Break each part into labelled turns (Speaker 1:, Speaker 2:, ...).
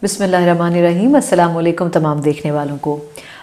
Speaker 1: बिस्मिल्लाहिर्रहमानिर्रहीम। अस्सलाम वालेकुम तमाम देखने वालों को।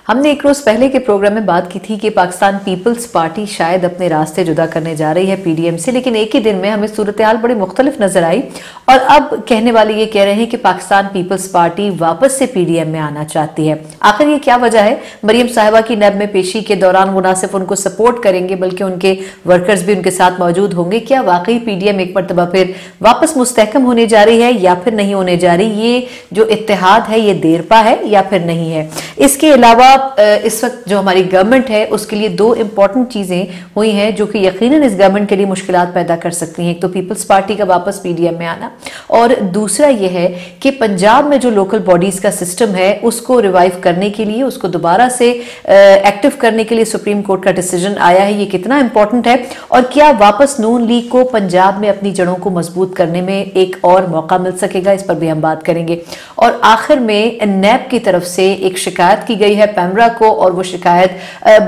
Speaker 1: हमने एक रोज़ पहले के प्रोग्राम में बात की थी कि पाकिस्तान पीपल्स पार्टी शायद अपने रास्ते जुदा करने जा रही है पीडीएम से, लेकिन एक ही दिन में हमें सूरत हाल बड़ी मुख्तलिफ नजर आई और अब कहने वाले ये कह रहे हैं कि पाकिस्तान पीपल्स पार्टी वापस से पीडीएम में आना चाहती है। आखिर ये क्या वजह है? मरियम साहिबा की नब में पेशी के दौरान वो न सिर्फ उनको सपोर्ट करेंगे बल्कि उनके वर्कर्स भी उनके साथ मौजूद होंगे। क्या वाकई पीडीएम एक मरतबा फिर वापस मुस्तहकम होने जा रही है या फिर नहीं होने जा रही? ये जो इत्तेहाद है ये देरपा है या फिर नहीं है? इसके अलावा इस वक्त जो हमारी गवर्नमेंट है उसके लिए दो इंपॉर्टेंट चीजें हुई हैं जो कि यकीनन इस गवर्नमेंट के लिए मुश्किलात पैदा कर सकती हैं। एक तो पीपल्स पार्टी का वापस पीडीएम में आना और दूसरा यह है कि पंजाब में जो लोकल बॉडीज का सिस्टम है उसको रिवाइव करने के लिए, उसको दोबारा से एक्टिव करने के लिए सुप्रीम कोर्ट का डिसीजन आया है। ये कितना इंपॉर्टेंट है और क्या वापस नून लीग को पंजाब में अपनी जड़ों को मजबूत करने में एक और मौका मिल सकेगा? इस पर भी हम बात करेंगे। और आखिर में नैब की तरफ से एक शिकायत की गई है पैमरा को और वो शिकायत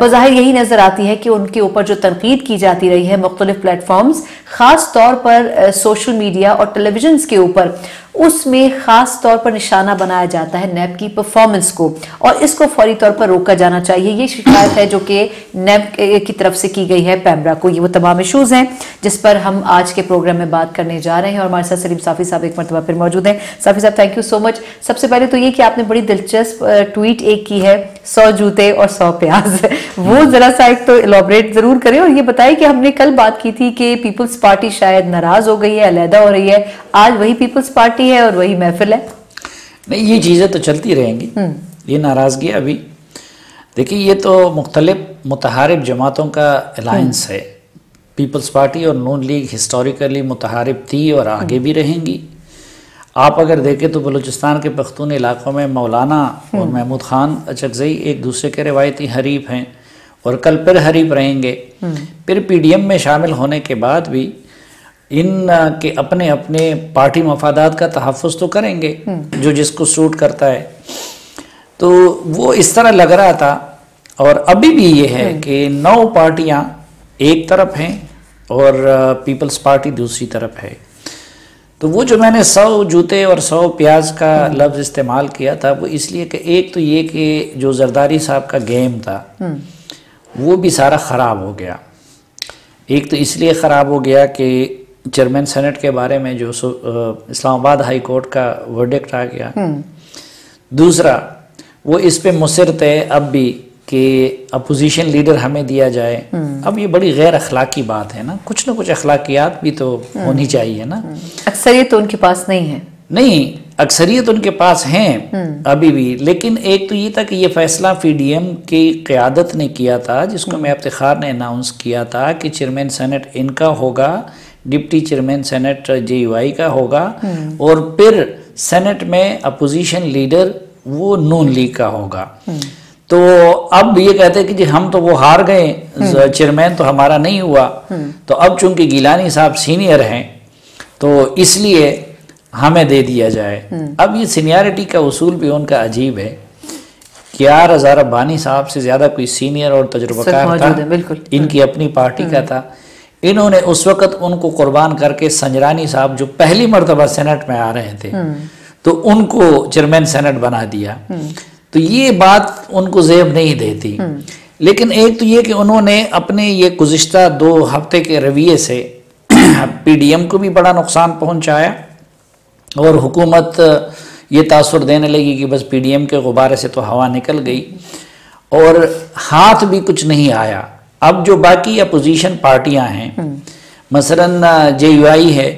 Speaker 1: बज़ाहिर यही नजर आती है कि उनके ऊपर जो तनकीद की जाती रही है मुख्तलिफ प्लेटफॉर्म्स, खास तौर पर सोशल मीडिया और टेलीविजन के ऊपर, उसमें खास तौर पर निशाना बनाया जाता है नैब की परफॉर्मेंस को और इसको फौरी तौर पर रोका जाना चाहिए। ये शिकायत है जो कि नैब की तरफ से की गई है पैमरा को। ये वो तमाम इशूज हैं जिस पर हम आज के प्रोग्राम में बात करने जा रहे हैं और हमारे साथ सलीम साफी साहब एक मरतबा फिर मौजूद हैं। साफी साहब, थैंक यू सो मच। सबसे पहले तो ये कि आपने बड़ी दिलचस्प ट्वीट एक की है, 100 जूते और 100 प्याज, वो जरा सा एक तो इलॉबरेट जरूर करें और ये बताएं कि हमने कल बात की थी कि पीपल्स पार्टी शायद नाराज हो गई है, अलहदा हो रही है, आज वही पीपल्स पार्टी है और वही महफिल है?
Speaker 2: नहीं, ये चीज़ें तो चलती रहेंगी। ये नाराज़गी अभी देखिए, ये तो मुख्तलिफ मुतहारिब जमातों का अलायंस है। पीपल्स पार्टी और नून लीग हिस्टोरिकली मुतहारिब थी और आगे भी रहेंगी। आप अगर देखें तो बलूचिस्तान के पख्तून इलाकों में मौलाना और महमूद खान अचकज़ई एक दूसरे के रवायती हरीफ हैं और कल फिर हरीफ रहेंगे। फिर पीडीएम में शामिल होने के बाद भी इन के अपने अपने पार्टी मफादात का तहफ़्फ़ुज़ तो करेंगे जो जिसको सूट करता है। तो वो इस तरह लग रहा था और अभी भी ये है कि 9 पार्टियां एक तरफ हैं और पीपल्स पार्टी दूसरी तरफ है। तो वो जो मैंने 100 जूते और 100 प्याज का लफ्ज़ इस्तेमाल किया था वो इसलिए कि एक तो ये कि जो जरदारी साहब का गेम था वो भी सारा ख़राब हो गया। एक तो इसलिए ख़राब हो गया कि चेयरमैन सेनेट के बारे में जो इस्लामाबाद हाई कोर्ट का वर्डिक्ट आ गया। दूसरा, वो इस पे मुसर थे अब भी कि अपोजिशन लीडर हमें दिया जाए। अब ये बड़ी गैर अखलाकी बात है ना, कुछ अखलाकियात भी तो होनी चाहिए ना।
Speaker 1: अक्सरियत तो उनके पास नहीं है।
Speaker 2: नहीं, अक्सरियत उनके पास हैं अभी भी, लेकिन एक तो ये था कि ये फैसला पीडीएम की क़यादत ने किया था जिसको मैं इफ्तिखार ने अनाउंस किया था कि चेयरमैन सेनेट इनका होगा, डिप्टी चेयरमैन सेनेट जेयूआई का होगा और फिर सेनेट में अपोजिशन लीडर वो नून लीग का होगा। तो अब ये कहते हैं कि जी हम तो वो हार गए, चेयरमैन तो हमारा नहीं हुआ। तो अब चूंकि गिलानी साहब सीनियर हैं तो इसलिए हमें दे दिया जाए। अब ये सीनियरिटी का उसूल भी उनका अजीब है। क्या रज़ा रब्बानी साहब से ज्यादा कोई सीनियर और तजुर्बाकार था?
Speaker 1: बिल्कुल
Speaker 2: इनकी अपनी पार्टी का था। इन्होंने उस वक़्त उनको कुर्बान करके संजरानी साहब जो पहली मरतबा सेनेट में आ रहे थे तो उनको चेयरमैन सेनेट बना दिया। तो ये बात उनको ज़ेब नहीं देती। लेकिन एक तो ये कि उन्होंने अपने ये गुज़िश्ता 2 हफ्ते के रवैये से पीडीएम को भी बड़ा नुकसान पहुंचाया और हुकूमत ये तासुर देने लगी कि बस पीडीएम के गुब्बारे से तो हवा निकल गई और हाथ भी कुछ नहीं आया। अब जो बाकी अपोजिशन पार्टियां हैं, मसलन जेयूआई है,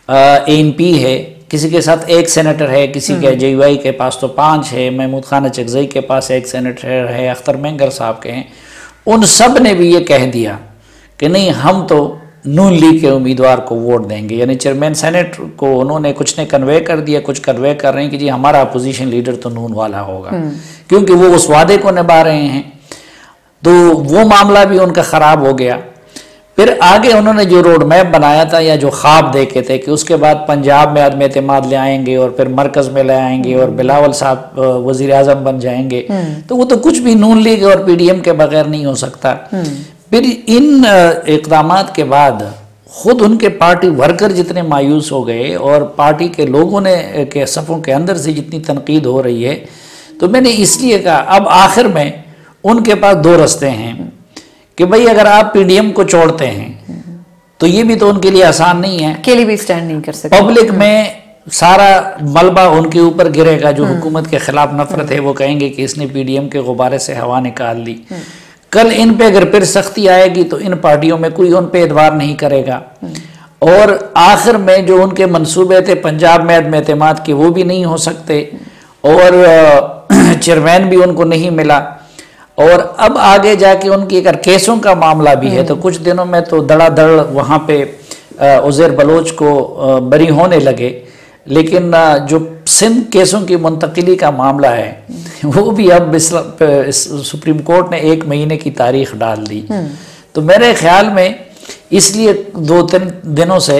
Speaker 2: एएनपी है, किसी के साथ 1 सेनेटर है, किसी के जेयूआई के पास तो 5 है, महमूद खान अचकज़ई के पास 1 सेनेटर है, अख्तर मेंगर साहब के हैं। उन सब ने भी ये कह दिया कि नहीं, हम तो नून लीग के उम्मीदवार को वोट देंगे। यानी चेयरमैन सेनेट को उन्होंने कुछ ने कन्वे कर दिया, कुछ कन्वे कर रहे हैं कि जी हमारा अपोजिशन लीडर तो नून वाला होगा क्योंकि वो उस वादे को निभा रहे हैं। तो वो मामला भी उनका ख़राब हो गया। फिर आगे उन्होंने जो रोड मैप बनाया था या जो ख्वाब देखे थे कि उसके बाद पंजाब में अदम एतमाद ले आएंगे और फिर मरकज़ में ले आएंगे और बिलावल साहब वज़ीर आज़म बन जाएंगे, तो वो तो कुछ भी नून लीग और पीडीएम के बगैर नहीं हो सकता। फिर इन इक़दामात के बाद खुद उनके पार्टी वर्कर जितने मायूस हो गए और पार्टी के लोगों ने के सफ़ों के अंदर से जितनी तनकीद हो रही है, तो मैंने इसलिए कहा अब आखिर में उनके पास दो रास्ते हैं कि भाई अगर आप पीडीएम को छोड़ते हैं तो ये भी तो उनके लिए आसान नहीं है,
Speaker 1: अकेले भी स्टैंड नहीं कर सकते।
Speaker 2: पब्लिक में सारा मलबा उनके ऊपर गिरेगा, जो हुकूमत के खिलाफ नफरत है वो कहेंगे कि इसने पीडीएम के गुब्बारे से हवा निकाल दी। कल इन पे अगर फिर सख्ती आएगी तो इन पार्टियों में कोई उन पे एतबार नहीं करेगा, और आखिर में जो उनके मंसूबे थे पंजाब में अदम एतमाद के वो भी नहीं हो सकते, और चेयरमैन भी उनको नहीं मिला, और अब आगे जाके उनकी अगर केसों का मामला भी है तो कुछ दिनों में तो धड़ाधड़ वहाँ पे उज़ैर बलोच को बरी होने लगे, लेकिन जो सिंध केसों की मुंतकिली का मामला है वो भी अब सुप्रीम कोर्ट ने 1 महीने की तारीख डाल दी। तो मेरे ख्याल में इसलिए 2-3 दिनों से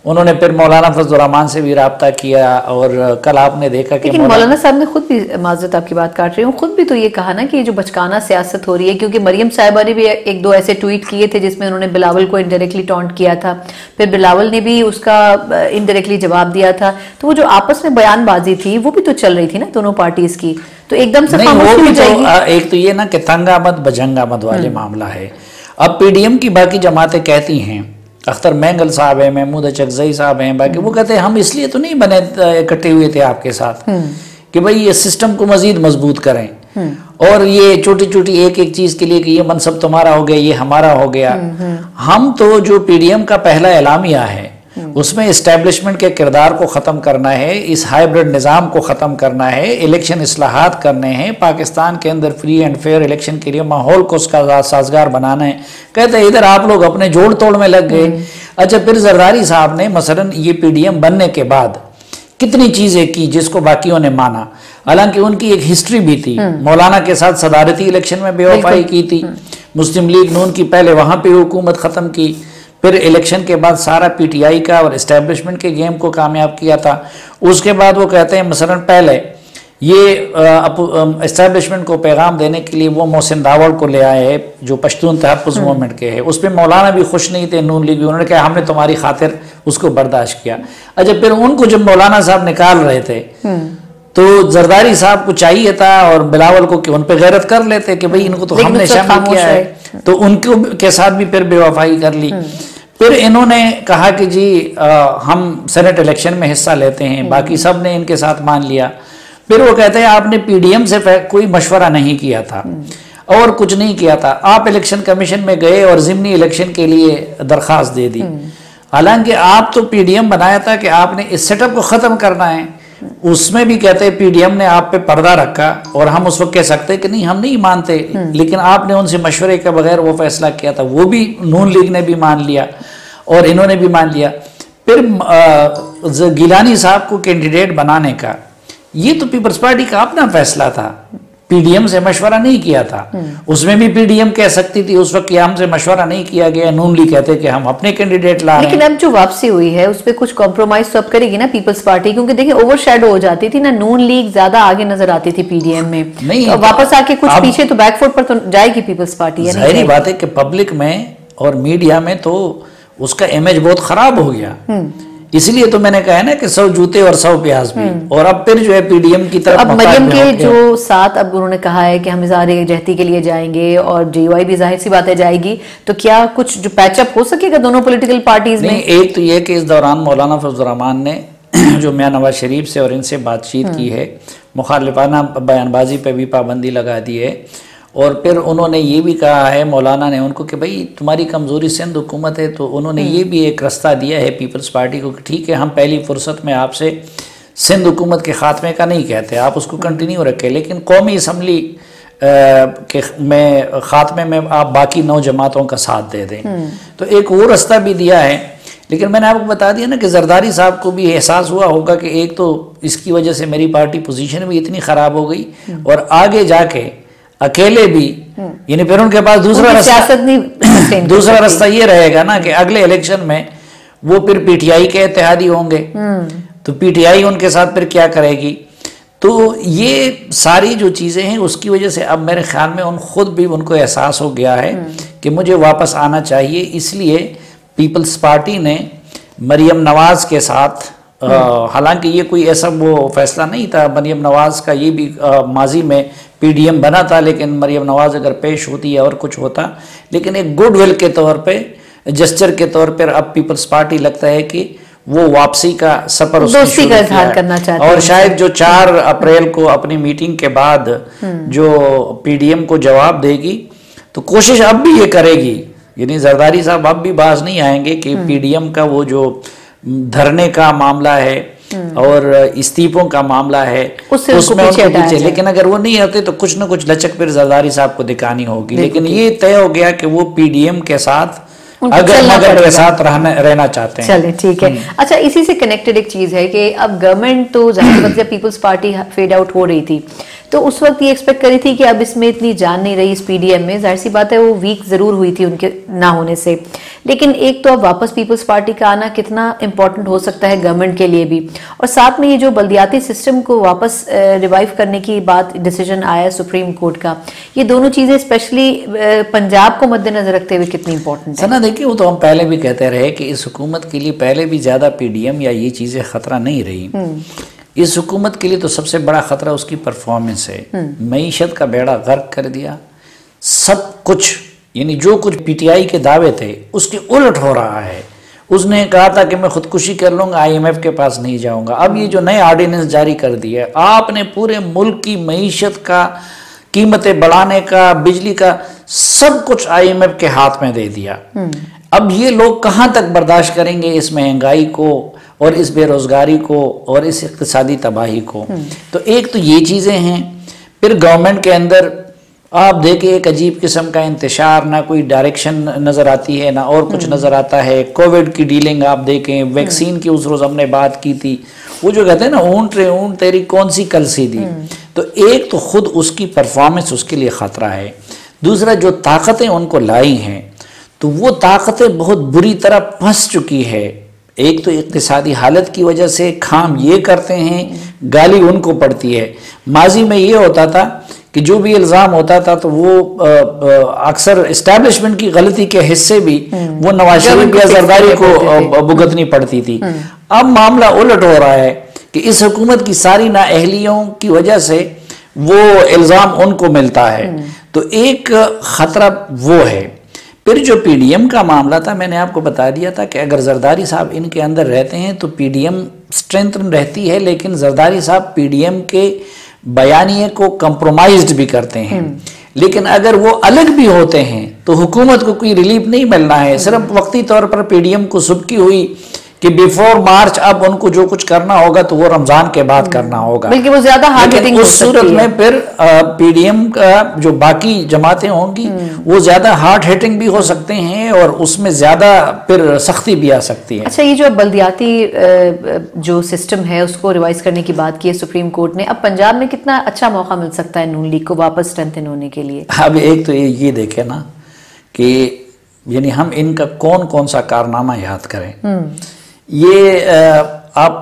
Speaker 2: उन्होंने फिर मौलाना फजल रहमान से भी रब्ता किया, और कल आपने देखा कि
Speaker 1: मौलाना साहब ने खुद भी, माजरत आपकी बात काट रही हूँ, खुद भी तो ये कहा ना कि ये जो बचकाना सियासत हो रही है, क्योंकि मरियम साहिबा ने भी 1-2 ऐसे ट्वीट किए थे जिसमें उन्होंने बिलावल को इनडायरेक्टली टॉन्ट किया था, फिर बिलावल ने भी उसका इनडायरेक्टली जवाब दिया था। तो वो जो आपस में बयानबाजी थी वो भी तो चल रही थी ना दोनों पार्टीज की, तो एकदम से खामोश हो जाएगी।
Speaker 2: एक तो ये ना कि तंगामद बजंगामद वाले मामला है। अब पीडीएम की बाकी जमातें कहती हैं, अख्तर मैंगल साहब हैं, महमूद अचकजई साहब हैं, बाकी वो कहते हैं हम इसलिए तो नहीं बने इकट्ठे हुए थे आपके साथ कि भाई ये सिस्टम को मजीद मजबूत करें, और ये छोटी छोटी एक एक चीज के लिए कि ये मनसब तुम्हारा हो गया, ये हमारा हो गया। हम तो जो पीडीएम का पहला एलामिया है उसमें इस्टेब्लिशमेंट के किरदार को ख़त्म करना है, इस हाइब्रिड निज़ाम को ख़त्म करना है, इलेक्शन इस्लाहात करने हैं, पाकिस्तान के अंदर फ्री एंड फेयर इलेक्शन के लिए माहौल को उसका साजगार बनाना है। कहते हैं इधर आप लोग अपने जोड़ तोड़ में लग गए। अच्छा, फिर जरदारी साहब ने मसलन ये पीडीएम बनने के बाद कितनी चीज़ें की जिसको बाकियों ने माना, हालांकि उनकी एक हिस्ट्री भी थी। मौलाना के साथ सदारती इलेक्शन में बेवफाई की थी, मुस्लिम लीग नून की पहले वहाँ पर हुकूमत ख़त्म की, फिर इलेक्शन के बाद सारा पीटीआई का और इस्टेब्लिशमेंट के गेम को कामयाब किया था। उसके बाद वो कहते हैं मसलन पहले ये इस्टेब्लिशमेंट को पैगाम देने के लिए वो मोहसिन दावड़ को ले आए जो पश्तून तहफ़्फ़ुज़ मूवमेंट के हैं, उस पर मौलाना भी खुश नहीं थे, नून लीग भी, उन्होंने कहा हमने तुम्हारी खातिर उसको बर्दाश्त किया। अच्छा, फिर उनको जब मौलाना साहब निकाल रहे थे तो जरदारी साहब को चाहिए था और बिलावल को कि उन पर गैरत कर लेते कि भाई इनको तो हमने शामिल किया है, तो उनको के साथ भी फिर बेवफाई कर ली। फिर इन्होंने कहा कि जी हम सेनेट इलेक्शन में हिस्सा लेते हैं, बाकी सब ने इनके साथ मान लिया। फिर वो कहते हैं आपने पीडीएम से कोई मशवरा नहीं किया था और कुछ नहीं किया था, आप इलेक्शन कमीशन में गए और ज़िमनी इलेक्शन के लिए दरख्वास्त दे दी, हालांकि आप तो पीडीएम बनाया था कि आपने इस सेटअप को ख़त्म करना है। उसमें भी कहते हैं पीडीएम ने आप पे पर्दा रखा, और हम उस वक्त कह सकते हैं कि नहीं हम नहीं मानते, लेकिन आपने उनसे मशवरे के बगैर वो फैसला किया था, वो भी नून लीग ने भी मान लिया और इन्होंने भी मान लिया। फिर गिलानी साहब को कैंडिडेट बनाने का ये तो पीपल्स पार्टी का अपना फैसला था, पीडीएम से मशवरा नहीं किया था। उसमें भी पीडीएम कह सकती थी उस वक्त कि हमसे मशवरा नहीं किया गया, नून लीग कहते कि हम अपने कैंडिडेट ला रहे हैं।
Speaker 1: लेकिन अब जो वापसी हुई है उस पर कुछ कॉम्प्रोमाइज तो अब करेगी ना पीपल्स पार्टी, क्योंकि देखिए ओवरशैडो हो जाती थी ना, नून लीग ज्यादा आगे नजर आती थी पीडीएम में, नहीं तो वापस आके कुछ पीछे तो बैकफुट पर तो जाएगी पीपल्स पार्टी।
Speaker 2: जाहिर बात है कि पब्लिक में और मीडिया में तो उसका इमेज बहुत खराब हो गया, इसलिए तो मैंने कहा है ना कि 100 जूते और 100 प्याज भी, और अब फिर जो है पीडीएम की तरफ।
Speaker 1: अब मरियम के जो साथ अब उन्होंने कहा है कि हम इज़हार-ए-जहती के लिए जाएंगे और जेयूआई भी जाहिर सी बात है जाएगी, तो क्या कुछ जो पैचअप हो सकेगा दोनों पॉलिटिकल पार्टीज में?
Speaker 2: एक तो ये कि इस दौरान मौलाना फजल रहमान ने जो मियां नवाज शरीफ से और इनसे बातचीत की है, मुखालिफाना बयानबाजी पर भी पाबंदी लगा दी है, और फिर उन्होंने ये भी कहा है मौलाना ने उनको कि भाई तुम्हारी कमज़ोरी सिंध हुकूमत है, तो उन्होंने ये भी एक रास्ता दिया है पीपल्स पार्टी को कि ठीक है हम पहली फुर्सत में आपसे सिंध हुकूमत के ख़ात्मे का नहीं कहते, आप उसको कंटिन्यू रखें, लेकिन कौमी असम्बली के में ख़ात्मे में आप बाकी 9 जमातों का साथ दे दें। तो एक वो रास्ता भी दिया है। लेकिन मैंने आपको बता दिया ना कि जरदारी साहब को भी एहसास हुआ होगा कि एक तो इसकी वजह से मेरी पार्टी पोजीशन भी इतनी ख़राब हो गई, और आगे जाके अकेले भी, यानी फिर उनके पास दूसरा रास्ता ये रहेगा ना कि अगले इलेक्शन में वो फिर पीटीआई के इत्तेहादी होंगे, तो पीटीआई उनके साथ फिर क्या करेगी। तो ये सारी जो चीज़ें हैं उसकी वजह से अब मेरे ख्याल में खुद भी उनको एहसास हो गया है कि मुझे वापस आना चाहिए, इसलिए पीपल्स पार्टी ने मरियम नवाज के साथ, हालांकि ये कोई ऐसा वो फैसला नहीं था, मरियम नवाज का ये भी माजी में पीडीएम बना था, लेकिन मरियम नवाज अगर पेश होती या और कुछ होता, लेकिन एक गुडविल के तौर पे, जेस्चर के तौर पर अब पीपल्स पार्टी लगता है कि वो वापसी का सफर
Speaker 1: दोस्ती का इजहार करना चाहते हैं,
Speaker 2: और शायद जो 4 अप्रैल को अपनी मीटिंग के बाद जो पीडीएम को जवाब देगी, तो कोशिश अब भी ये करेगी, यानी जरदारी साहब अब भी बाज नहीं आएंगे कि पीडीएम का वो जो धरने का मामला है और इस्तीफों का मामला है उसमें उनको पीछे, लेकिन अगर वो नहीं आते तो कुछ ना कुछ लचक फिर जरदारी साहब को दिखानी होगी। लेकिन ये तय हो गया कि वो पीडीएम के साथ अगर के साथ रहना चाहते हैं।
Speaker 1: चलिए ठीक है। अच्छा, इसी से कनेक्टेड एक चीज है कि अब गवर्नमेंट तो जब पीपल्स पार्टी फेड आउट हो रही थी तो उस वक्त ये एक्सपेक्ट करी थी कि अब इसमें इतनी जान नहीं रही इस पीडीएम में, जाहिर सी बात है वो वीक जरूर हुई थी उनके ना होने से। लेकिन एक तो अब वापस पीपल्स पार्टी का आना कितना इंपॉर्टेंट हो सकता है गवर्नमेंट के लिए भी, और साथ में ये जो बल्दियाती सिस्टम को वापस रिवाइव करने की बात डिसीजन आया सुप्रीम कोर्ट का, ये दोनों चीजें स्पेशली पंजाब को मद्देनजर रखते हुए कितनी इंपॉर्टेंट है।
Speaker 2: ना देखिए, वो तो हम पहले भी कहते रहे कि इस हुकूमत के लिए पहले भी ज्यादा पीडीएम या ये चीजें खतरा नहीं रही। इस हुकूमत के लिए तो सबसे बड़ा खतरा उसकी परफॉर्मेंस है। मईशत का बेड़ा गर्क कर दिया, सब कुछ, यानी जो कुछ पीटीआई के दावे थे उसके उलट हो रहा है। उसने कहा था कि मैं खुदकुशी कर लूंगा, आईएमएफ के पास नहीं जाऊंगा। अब ये जो नए ऑर्डिनेंस जारी कर दिए, आपने पूरे मुल्क की मईशत का, कीमतें बढ़ाने का, बिजली का, सब कुछ आईएमएफ के हाथ में दे दिया। अब ये लोग कहाँ तक बर्दाश्त करेंगे इस महंगाई को और इस बेरोजगारी को और इस इक्तिसादी तबाही को। तो एक तो ये चीज़ें हैं। फिर गवर्नमेंट के अंदर आप देखिए एक अजीब किस्म का इंतशार, ना कोई डायरेक्शन नज़र आती है ना और कुछ नज़र आता है। कोविड की डीलिंग आप देखें, वैक्सीन की उस रोज़ हमने बात की थी, वो जो कहते हैं ना ऊंट रे ऊंट तेरी कौन सी कलसी दी। तो एक तो खुद उसकी परफॉर्मेंस उसके लिए ख़तरा है। दूसरा, जो ताकतें उनको लाई हैं तो वो ताकतें बहुत बुरी तरह फंस चुकी है। एक तो इक्तिसादी हालत की वजह से खाम ये करते हैं, गाली उनको पड़ती है। माजी में ये होता था कि जो भी इल्ज़ाम होता था तो वो अक्सर इस्टेब्लिशमेंट की गलती के हिस्से भी वो नवाज शरीफ या जरदारी को भुगतनी पड़ती थी। अब मामला उलट हो रहा है कि इस हुकूमत की सारी नाअहलियों की वजह से वो इल्ज़ाम उनको मिलता है। तो एक ख़तरा वो है। फिर जो पीडीएम का मामला था, मैंने आपको बता दिया था कि अगर जरदारी साहब इनके अंदर रहते हैं तो पीडीएम स्ट्रेंथ रहती है, लेकिन जरदारी साहब पीडीएम के बयानिए को कंप्रोमाइज्ड भी करते हैं। लेकिन अगर वो अलग भी होते हैं तो हुकूमत को कोई रिलीफ नहीं मिलना है। सिर्फ वक्ती तौर पर पीडीएम को सुबकी हुई कि बिफोर मार्च अब उनको जो कुछ करना होगा तो वो रमजान के बाद करना होगा,
Speaker 1: बल्कि वो ज्यादा हार्ड हिटिंग
Speaker 2: उस सूरत में फिर पीडीएम का जो बाकी जमातें होंगी वो ज्यादा हार्ड हिटिंग भी हो सकते हैं और उसमें ज्यादा फिर सख्ती भी आ सकती है।
Speaker 1: अच्छा, ये जो बल्दियाती जो सिस्टम है उसको रिवाइज करने की बात की है सुप्रीम कोर्ट ने, अब पंजाब में कितना अच्छा मौका मिल सकता है नून लीग को वापस स्ट्रेंथन होने के लिए?
Speaker 2: अब एक तो ये देखे ना कि यानी हम इनका कौन कौन सा कारनामा याद करें। ये आप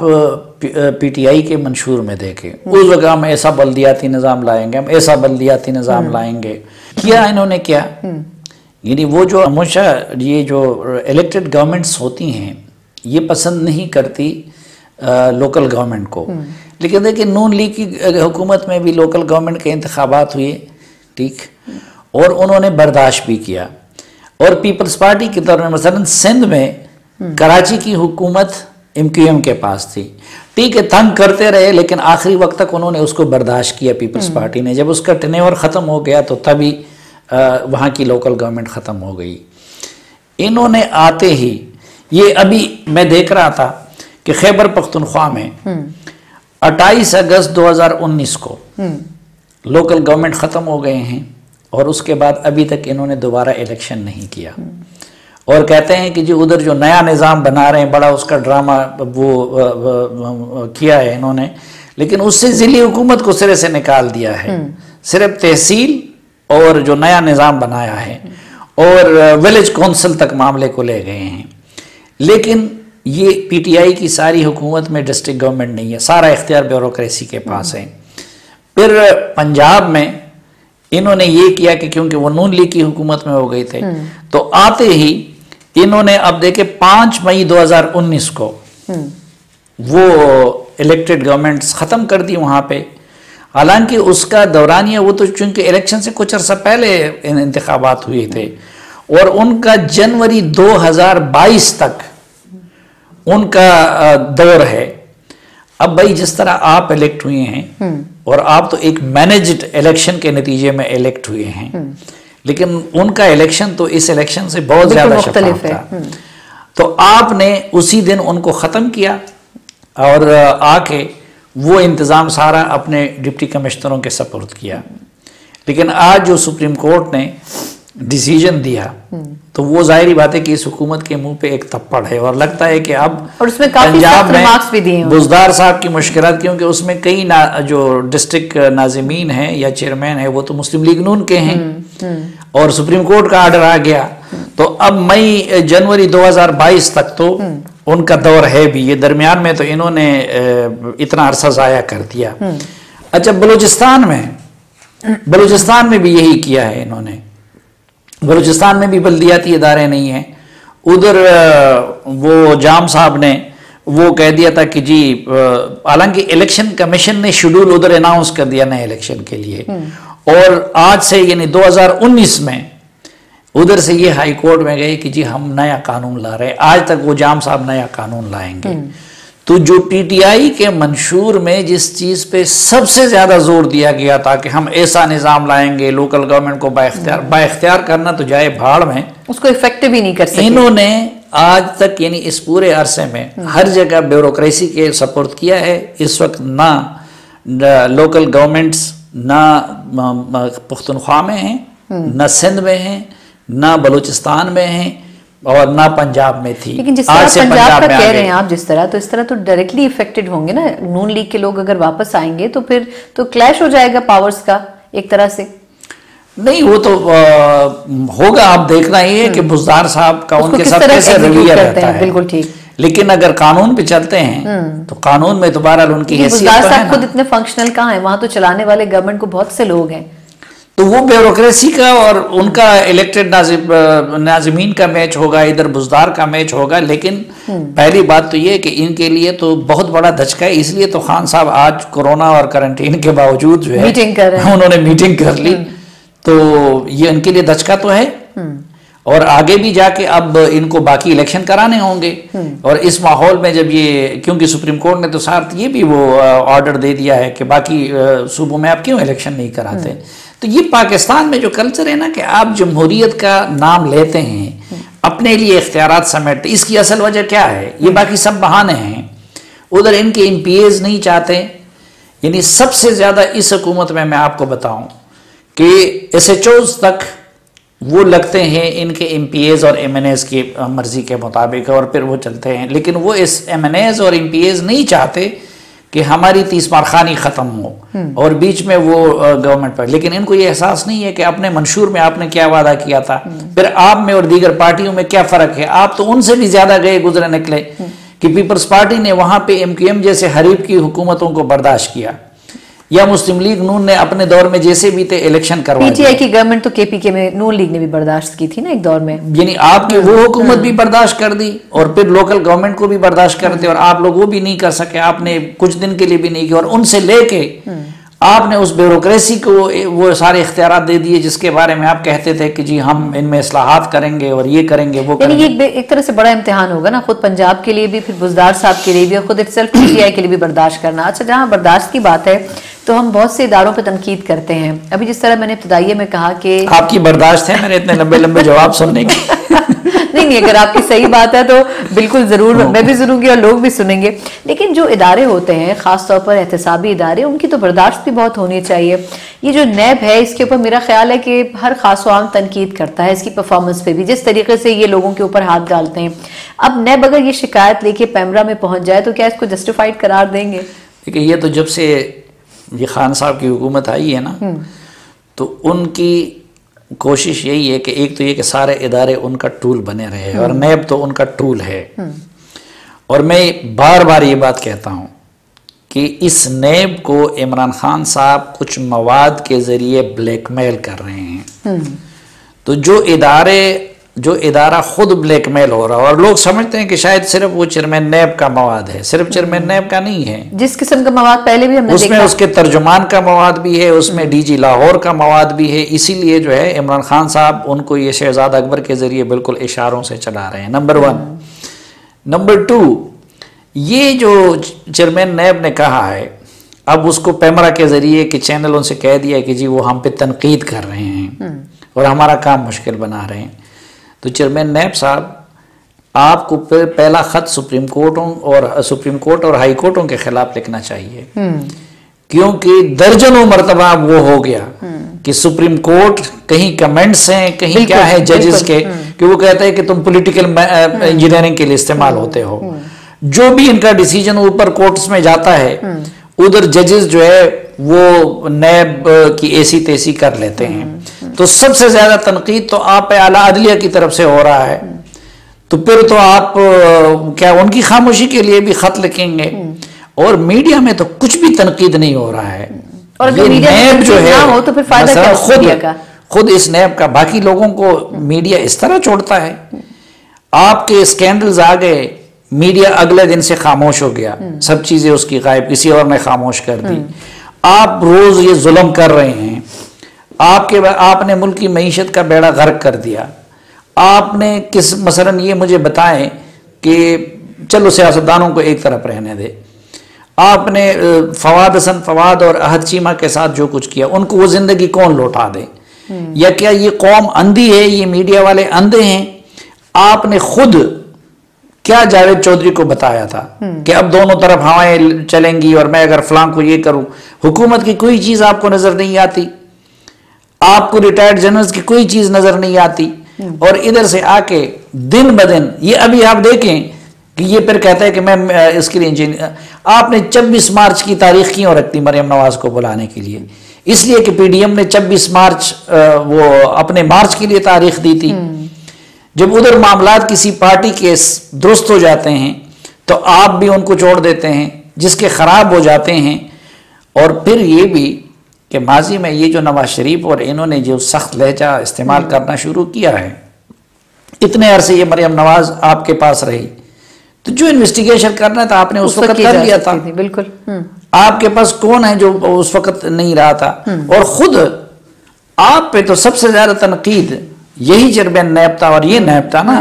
Speaker 2: पीटीआई के मंशूर में देखें, उस जगह हम ऐसा बल्दियाती निज़ाम लाएंगे, हम ऐसा बल्दियाती निज़ाम लाएंगे। किया इन्होंने क्या, यानी वो जो हमेशा ये जो इलेक्टेड गवर्नमेंट्स होती हैं ये पसंद नहीं करती लोकल गवर्नमेंट को। लेकिन देखिए नून लीग की हुकूमत में भी लोकल गवर्नमेंट के इंतखाबात हुए, ठीक, और उन्होंने बर्दाश्त भी किया। और पीपल्स पार्टी के तौर में मसलन सिंध में कराची की हुकूमत एमक्यूएम के पास थी, ठीक है, तंग करते रहे लेकिन आखिरी वक्त तक उन्होंने उसको बर्दाश्त किया पीपल्स पार्टी ने। जब उसका टेन्योर ख़त्म हो गया तो तभी वहाँ की लोकल गवर्नमेंट ख़त्म हो गई। इन्होंने आते ही, ये अभी मैं देख रहा था कि खैबर पख्तूनख्वा में 28 अगस्त 2019 को लोकल गवर्नमेंट ख़त्म हो गए हैं और उसके बाद अभी तक इन्होंने दोबारा इलेक्शन नहीं किया। और कहते हैं कि जी उधर जो नया निज़ाम बना रहे हैं, बड़ा उसका ड्रामा वो किया है इन्होंने, लेकिन उससे ज़िली हुकूमत को सिरे से निकाल दिया है। सिर्फ तहसील और जो नया निज़ाम बनाया है और विलेज काउंसिल तक मामले को ले गए हैं। लेकिन ये पीटीआई की सारी हुकूमत में डिस्ट्रिक्ट गवर्नमेंट नहीं है, सारा इख्तियार ब्यूरोक्रेसी के पास है। फिर पंजाब में इन्होंने ये किया कि क्योंकि वो नून लीग की हुकूमत में हो गए थे तो आते ही इन्होंने अब देखे 5 मई 2019 को वो इलेक्टेड गवर्नमेंट्स खत्म कर दी वहां पे। हालांकि उसका दौरानिया वो तो चूंकि इलेक्शन से कुछ अर्सा पहले इंतखाबात हुए थे और उनका जनवरी 2022 तक उनका दौर है। अब भाई जिस तरह आप इलेक्ट हुए हैं और आप तो एक मैनेज्ड इलेक्शन के नतीजे में इलेक्ट हुए हैं, लेकिन उनका इलेक्शन तो इस इलेक्शन से बहुत ज्यादा शफाफ था। तो आपने उसी दिन उनको खत्म किया और आके वो इंतजाम सारा अपने डिप्टी कमिश्नरों के सपुर्द किया। लेकिन आज जो सुप्रीम कोर्ट ने डिसीजन दिया तो वो जाहिर बात है कि इस हुकूमत के मुंह पे एक थप्पड़ है और लगता है कि अब
Speaker 1: और उसमें काफी
Speaker 2: पंजाब
Speaker 1: मार्क्स भी दिए
Speaker 2: में बुजदार साहब की मुश्किलात, क्योंकि उसमें कई जो डिस्ट्रिक्ट नाजिमीन है या चेयरमैन है वो तो मुस्लिम लीग नून के हैं और सुप्रीम कोर्ट का ऑर्डर आ गया। तो अब जनवरी 2022 तक तो उनका दौर है भी, ये दरमियान में तो इन्होंने इतना अरसा जाया कर दिया। अच्छा, बलूचिस्तान में भी यही किया है इन्होंने। बलूचिस्तान में भी बल्दियाती इदारे नहीं हैं। उधर वो जाम साहब ने वो कह दिया था कि जी, हालांकि इलेक्शन कमीशन ने शेड्यूल उधर अनाउंस कर दिया नए इलेक्शन के लिए और आज से यानी 2019 में उधर से ये हाई कोर्ट में गए कि जी हम नया कानून ला रहे हैं। आज तक वो जाम साहब नया कानून लाएंगे। तो जो पीटीआई के मंशूर में जिस चीज पे सबसे ज्यादा जोर दिया गया था कि हम ऐसा निजाम लाएंगे, लोकल गवर्नमेंट को बाइख्तियार करना तो जाए भाड़ में, उसको इफेक्टिव ही नहीं कर सके। इन्होंने आज तक यानी इस पूरे अरसे में हर जगह ब्यूरोक्रेसी के सपोर्ट किया है। इस वक्त ना लोकल गवर्नमेंट्स ना पुख्तनख्वा में हैं, ना सिंध में हैं, ना बलूचिस्तान में हैं और ना पंजाब में थी। लेकिन जिस तरह पंजाब का कह रहे हैं आप, जिस तरह, तो इस तरह तो डायरेक्टली इफेक्टेड होंगे ना नून लीग के लोग। अगर वापस आएंगे तो फिर तो क्लैश हो जाएगा पावर्स का एक तरह से। नहीं, वो तो होगा। आप देखना ही है कि बुजदार साहब का उनके साथ कैसे रवैया रहता है। बिल्कुल ठीक। लेकिन अगर कानून पे चलते हैं तो कानून में दोबारा उनकी हैसियत है। बुजदार साहब खुद इतने फंक्शनल कहाँ है, वहां तो चलाने वाले गवर्नमेंट को बहुत से लोग हैं। तो वो ब्यूरोक्रेसी का और उनका इलेक्टेड नाजिमीन का मैच होगा, इधर बुजदार का मैच होगा। लेकिन पहली बात तो ये कि इनके लिए तो बहुत बड़ा धचका है। इसलिए तो खान साहब आज कोरोना और क्वारंटीन के बावजूद जो है मीटिंग कर रहे हैं, उन्होंने मीटिंग कर ली। तो ये उनके लिए धचका तो है और आगे भी जाके अब इनको बाकी इलेक्शन कराने होंगे। और इस माहौल में जब ये, क्योंकि सुप्रीम कोर्ट ने तो साथ ये भी वो ऑर्डर दे दिया है कि बाकी सूबों में आप क्यों इलेक्शन नहीं कराते। तो ये पाकिस्तान में जो कल्चर है ना कि आप जमहूरियत का नाम लेते हैं, अपने लिए इख्तियारात समेटते, इसकी असल वजह क्या है? ये बाकी सब बहाने हैं। उधर इनके एमपीएज नहीं चाहते। यानी सबसे ज्यादा इस हुकूमत में मैं आपको बताऊं कि एसएचओज तक वो लगते हैं इनके एमपीएज और एमएनएज की मर्जी के मुताबिक और फिर वो चलते हैं। लेकिन वो इस एमएनएज और एमपीएज नहीं चाहते कि हमारी 30 मारखानी खत्म हो और बीच में वो गवर्नमेंट पर। लेकिन इनको ये एहसास नहीं है कि अपने मंशूर में आपने क्या वादा किया था, फिर आप में और दीगर पार्टियों में क्या फर्क है। आप तो उनसे भी ज्यादा गए गुजरे निकले कि पीपल्स पार्टी ने वहां पे एमक्यूएम जैसे हरीफ की हुकूमतों को बर्दाश्त किया या मुस्लिम लीग नून ने अपने दौर में जैसे भी थे इलेक्शन करवा दिया। पीटीआई की गवर्नमेंट तो केपीके में नून लीग ने भी बर्दाश्त की थी ना एक दौर में। यानी आपकी वो हुकूमत भी बर्दाश्त कर दी और फिर लोकल गवर्नमेंट को भी बर्दाश्त करते और आप लोग वो भी नहीं कर सके। आपने कुछ दिन के लिए भी नहीं किया और उनसे लेके आपने उस ब्यूरोक्रेसी को वो सारे इख्तियारात दे दिए जिसके बारे में आप कहते थे कि जी हम इनमें इस्लाहात करेंगे और ये करेंगे वो करेंगे। ये एक तरह से बड़ा इम्तिहान होगा ना, खुद पंजाब के लिए भी, फिर बुजदार साहब के लिए भी और खुद इटसेल्फ पीटीआई के लिए भी बर्दाश्त करना। अच्छा, जहाँ बर्दाश्त की बात है तो हम बहुत से इदारों पर तनकीद करते हैं। अभी जिस तरह मैंने इब्तिदाइये में कहा कि आपकी बर्दाश्त है मेरे इतने लंबे लंबे जवाब सुनने की। नहीं, अगर आपकी सही बात है तो बिल्कुल जरूर मैं भी सुनूंगी और लोग भी सुनेंगे। लेकिन जो इदारे होते हैं, खासतौर पर एहतसाबी इदारे, उनकी तो बर्दाश्त भी बहुत होनी चाहिए। ये जो नैब है, इसके ऊपर मेरा ख्याल है कि हर खास आम तनकीद करता है इसकी परफॉर्मेंस पे भी, जिस तरीके से ये लोगों के ऊपर हाथ डालते हैं। अब नैब अगर ये शिकायत लेके पैमरा में पहुंच जाए तो क्या इसको जस्टिफाइड करार देंगे? देखिए, ये तो जब से ये खान साहब की हुकूमत आई है ना, तो उनकी कोशिश यही है कि एक तो ये कि सारे इदारे उनका टूल बने रहे और नैब तो उनका टूल है। और मैं बार बार ये बात कहता हूं कि इस नैब को इमरान खान साहब कुछ मवाद के जरिए ब्लैकमेल कर रहे हैं। तो जो इदारे जो इदारा खुद ब्लैकमेल हो रहा है, और लोग समझते हैं कि शायद सिर्फ वो चेयरमैन नैब का मवाद है। सिर्फ चेयरमैन नैब का नहीं है,
Speaker 1: जिस किस्म का मवाद पहले भी हमने
Speaker 2: उसमें उसके तर्जुमान का मवाद भी है, उसमें डीजी लाहौर का मवाद भी है। इसीलिए जो है इमरान खान साहब उनको ये शहजाद अकबर के जरिए बिल्कुल इशारों से चला रहे हैं, नंबर 1। नंबर 2, ये जो चेयरमैन नैब ने कहा है, अब उसको पैमरा के जरिए कि चैनलों से कह दिया कि जी वो हम पे तनकीद कर रहे हैं और हमारा काम मुश्किल बना रहे हैं। तो चेयरमैन नैब साहब, आपको पहला खत सुप्रीम कोर्ट और हाई कोर्टों के खिलाफ लिखना चाहिए, क्योंकि दर्जनों मरतबा वो हो गया कि सुप्रीम कोर्ट कहीं कमेंट्स हैं, कहीं क्या है जजेस के, कि वो कहते हैं कि तुम पॉलिटिकल इंजीनियरिंग के लिए इस्तेमाल होते हो। जो भी इनका डिसीजन ऊपर कोर्ट्स में जाता है, उधर जजेस जो है वो नैब की ऐसी तैसी कर लेते हैं। तो सबसे ज्यादा तनकीद तो आप पे आला अदलिया की तरफ से हो रहा है, तो फिर तो आप क्या उनकी खामोशी के लिए भी खत लिखेंगे? और मीडिया में तो कुछ भी तनकीद नहीं हो रहा है।
Speaker 1: और ये नैब जो है
Speaker 2: हो तो फिर फायदा क्या खुद इस नैब का बाकी लोगों को मीडिया इस तरह छोड़ता है। आपके स्कैंडल्स आ गए, मीडिया अगले दिन से खामोश हो गया, सब चीजें उसकी गायब, किसी और ने खामोश कर दी। आप रोज ये जुल्म कर रहे हैं, आपने मुल्क की मईशत का बेड़ा गर्क कर दिया। आपने किस मसलन ये मुझे बताएं कि चलो सियासतदानों को एक तरफ रहने दे, आपने फवाद और अहद चीमा के साथ जो कुछ किया, उनको वो जिंदगी कौन लौटा दे? या क्या ये कौम अंधी है, ये मीडिया वाले अंधे हैं? आपने खुद क्या जावेद चौधरी को बताया था कि अब दोनों तरफ हवाएं चलेंगी और मैं अगर फलां को ये करूं। हुकूमत की कोई चीज आपको नजर नहीं आती, आपको रिटायर्ड जनरल्स की कोई चीज नजर नहीं आती, और इधर से आके दिन ब दिन ये अभी आप देखें कि ये फिर कहता है कि मैं इसके लिए इंजीनियर। आपने 26 मार्च की तारीख क्यों रखती मरियम नवाज को बुलाने के लिए? इसलिए कि पीडीएम ने 26 मार्च वो अपने मार्च के लिए तारीख दी थी। जब उधर मामलात किसी पार्टी के दुरुस्त हो जाते हैं तो आप भी उनको छोड़ देते हैं, जिसके खराब हो जाते हैं। और फिर ये भी कि माजी में ये जो नवाज शरीफ और इन्होंने जो सख्त लहजा इस्तेमाल करना शुरू किया है, इतने अरसे ये मरियम नवाज आपके पास रही, तो जो इन्वेस्टिगेशन करना था आपने उस वक्त कर लिया था।
Speaker 1: बिल्कुल।
Speaker 2: आपके पास कौन है जो उस वक्त नहीं रहा था? और खुद आप पे तो सबसे ज्यादा तनकीद यही चेयरमैन नैब था, और ये नैब था ना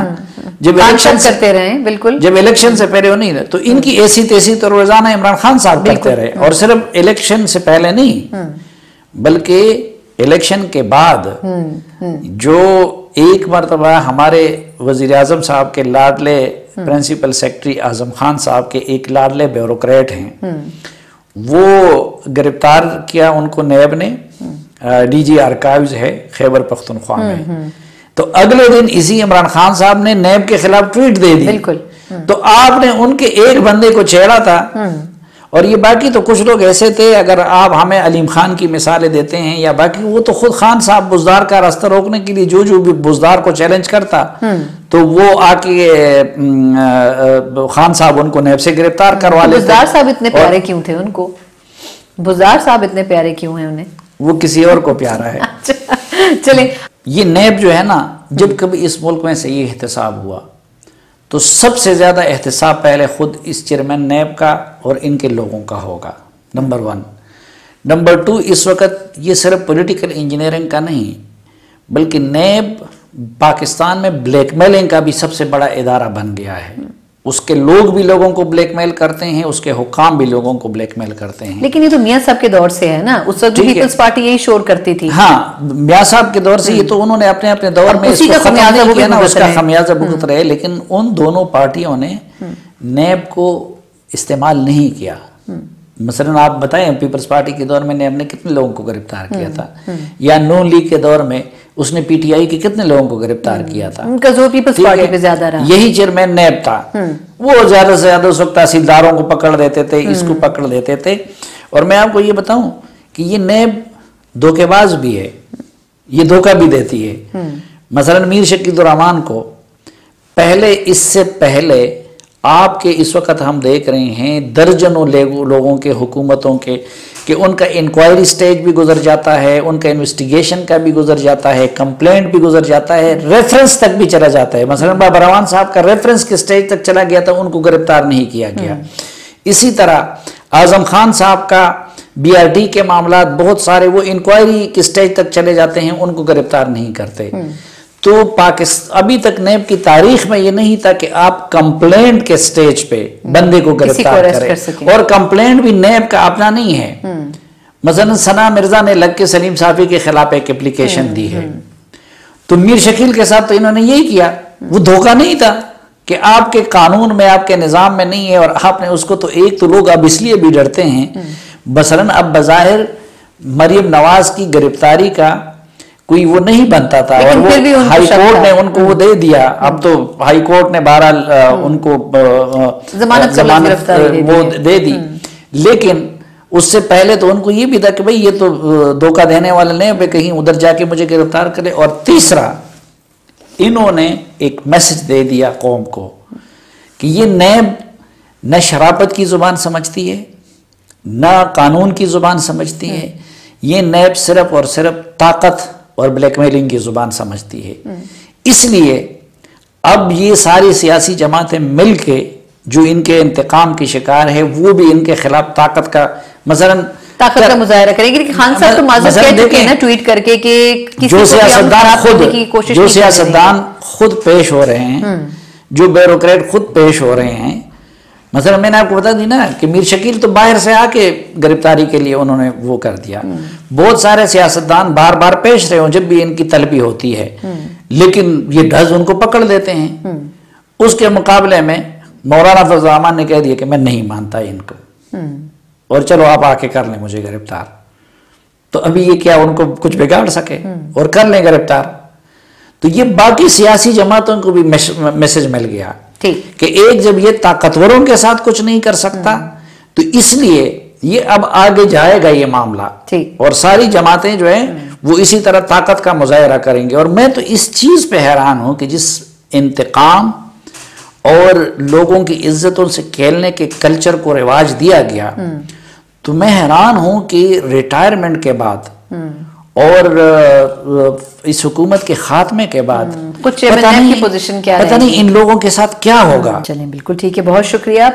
Speaker 2: जब इलेक्शन
Speaker 1: करते रहे। बिल्कुल,
Speaker 2: जब इलेक्शन से पहले वो नहीं रहे, तो इनकी ऐसी तैसी तो रोजाना इमरान खान साहब करते रहे। और सिर्फ इलेक्शन से पहले नहीं, बल्कि इलेक्शन के बाद जो एक मरतबा हमारे वजीर आजम साहब के लाडले प्रिंसिपल सेक्रेटरी आजम खान साहब के एक लाडले ब्यूरोक्रेट हैं, वो गिरफ्तार किया उनको नैब ने, डीजी आर्काइव्स है खैबर पख्तूनख्वा में। तो अगले दिन इसी इमरान खान साहब ने नैब के खिलाफ ट्वीट दे दी।
Speaker 1: बिल्कुल।
Speaker 2: तो आपने उनके एक बंदे को छेड़ा था, और ये बाकी तो कुछ लोग ऐसे थे, अगर आप हमें अलीम खान की मिसालें देते हैं या बाकी, वो तो खुद खान साहब बुजदार का रास्ता रोकने के लिए जो भी बुजदार को चैलेंज करता तो वो आके खान साहब उनको नैब से गिरफ्तार करवा लेते।
Speaker 1: बुजदार साहब इतने प्यारे क्यों थे उनको? बुजदार साहब इतने प्यारे क्यों हैं उन्हें?
Speaker 2: वो किसी और को प्यारा है।
Speaker 1: चले,
Speaker 2: ये नैब जो है ना, जब कभी इस मुल्क में से ये एहतसाब हुआ तो सबसे ज्यादा एहतसाब पहले खुद इस चेयरमैन नैब का और इनके लोगों का होगा, नंबर 1। नंबर 2, इस वक्त ये सिर्फ पॉलिटिकल इंजीनियरिंग का नहीं, बल्कि नैब पाकिस्तान में ब्लैकमेलिंग का भी सबसे बड़ा इदारा बन गया है। उसके लोग भी लोगों को ब्लैकमेल करते हैं, उसके हुक्काम भी लोगों को ब्लैकमेल करते हैं।
Speaker 1: लेकिन ये तो मियां साहब के दौर से है ना, उस वक्त पीपल्स पार्टी यही शोर करती थी।
Speaker 2: हाँ, मियां साहब के दौर से ये तो उन्होंने अपने अपने दौर में
Speaker 1: उसका खमियाजा
Speaker 2: भुगत रहे, लेकिन उन दोनों पार्टियों ने नैब को इस्तेमाल नहीं किया। मसलन आप बताएं, पीपल्स पार्टी के दौर में नैब ने कितने लोगों को गिरफ्तार किया था, या नून लीग के दौर में उसने पीटीआई के कितने लोगों को गिरफ्तार किया था।
Speaker 1: उनका जोर पीपल्स पार्टी पे ज्यादा रहा।
Speaker 2: यही चेयरमैन नैब था, वो ज्यादा से ज्यादा उस वक्त तहसीलदारों को पकड़ देते थे, इसको पकड़ देते थे। और मैं आपको ये बताऊं कि ये नैब धोखेबाज भी है, ये धोखा भी देती है। मसलन मीर शकील रहमान को पहले, इससे पहले आपके इस वक्त हम देख रहे हैं दर्जनों लोगों के, हुकूमतों के कि उनका इंक्वायरी स्टेज भी गुजर जाता है, उनका इन्वेस्टिगेशन का भी गुजर जाता है, कंप्लेंट भी गुजर जाता है, रेफरेंस तक भी चला जाता है। मसलन बाबा रवान साहब का रेफरेंस के स्टेज तक चला गया था, उनको गिरफ्तार नहीं किया गया। इसी तरह आजम खान साहब का BRD के मामला बहुत सारे वो इंक्वायरी के स्टेज तक चले जाते हैं, उनको गिरफ्तार नहीं करते। तो पाकिस्तान अभी तक नैब की तारीख में ये नहीं था कि आप कंप्लेंट के स्टेज पे बंदे को गिरफ्तार करें, और कंप्लेंट भी नैब का अपना नहीं है। मसलन सना मिर्जा ने लग के सलीम साफी के खिलाफ एक एप्लीकेशन दी है, तो मीर शकील के साथ तो इन्होंने यही किया। वो धोखा नहीं था कि आपके कानून में, आपके निज़ाम में नहीं है, और आपने उसको, तो एक तो लोग अब इसलिए भी डरते हैं, मसलन अब बज़ाहिर मरियम नवाज की गिरफ्तारी का कोई वो नहीं बनता था, और वो हाई कोर्ट ने उनको वो दे दिया। अब तो हाई कोर्ट ने बहरहाल उनको जमानत वो दे दी, लेकिन उससे पहले तो उनको ये भी था कि भाई ये तो धोखा देने वाले नहीं, भाई कहीं उधर जाके मुझे गिरफ्तार करे। और तीसरा, इन्होंने एक मैसेज दे दिया कौम को कि ये नैब न शराफत की जुबान समझती है, न कानून की जुबान समझती है, ये नैब सिर्फ और सिर्फ ताकत और ब्लैकमेलिंग की जुबान समझती है। इसलिए अब ये सारी सियासी जमातें मिलके जो इनके इंतकाम के शिकार है, वो भी इनके खिलाफ ताकत का मसलन
Speaker 1: ताकत का मुजाहरा करेंगे। खान साहब तो माजूर कह चुके हैं ना ट्वीट करके कि
Speaker 2: जो सियासतदान खुद पेश हो रहे हैं, जो ब्यूरोक्रेट खुद पेश हो रहे हैं। मसलन मैंने आपको बता दी ना कि मीर शकील तो बाहर से आके गिरफ्तारी के लिए उन्होंने वो कर दिया। बहुत सारे सियासतदान बार बार पेश रहे हो जब भी इनकी तलबी होती है, लेकिन ये ढज उनको पकड़ लेते हैं। उसके मुकाबले में मौलाना फजल रहमान ने कह दिया कि मैं नहीं मानता इनको, और चलो आप आके कर लें मुझे गिरफ्तार। तो अभी ये क्या उनको कुछ बिगाड़ सके और कर लें गिरफ्तार। तो ये बाकी सियासी जमातों को भी मैसेज मिल गया कि एक जब ये ताकतवरों के साथ कुछ नहीं कर सकता, तो इसलिए ये अब आगे जाएगा ये मामला, और सारी जमातें जो है वो इसी तरह ताकत का मुजाहरा करेंगे। और मैं तो इस चीज पे हैरान हूं कि जिस इंतकाम और लोगों की इज्जतों से खेलने के कल्चर को रिवाज दिया गया, तो मैं हैरान हूं कि रिटायरमेंट के बाद और इस हुकूमत के खात्मे के बाद
Speaker 1: कुछ पता नहीं, की पोजीशन क्या
Speaker 2: पता नहीं इन लोगों के साथ क्या होगा।
Speaker 1: चलें, बिल्कुल ठीक है, बहुत शुक्रिया।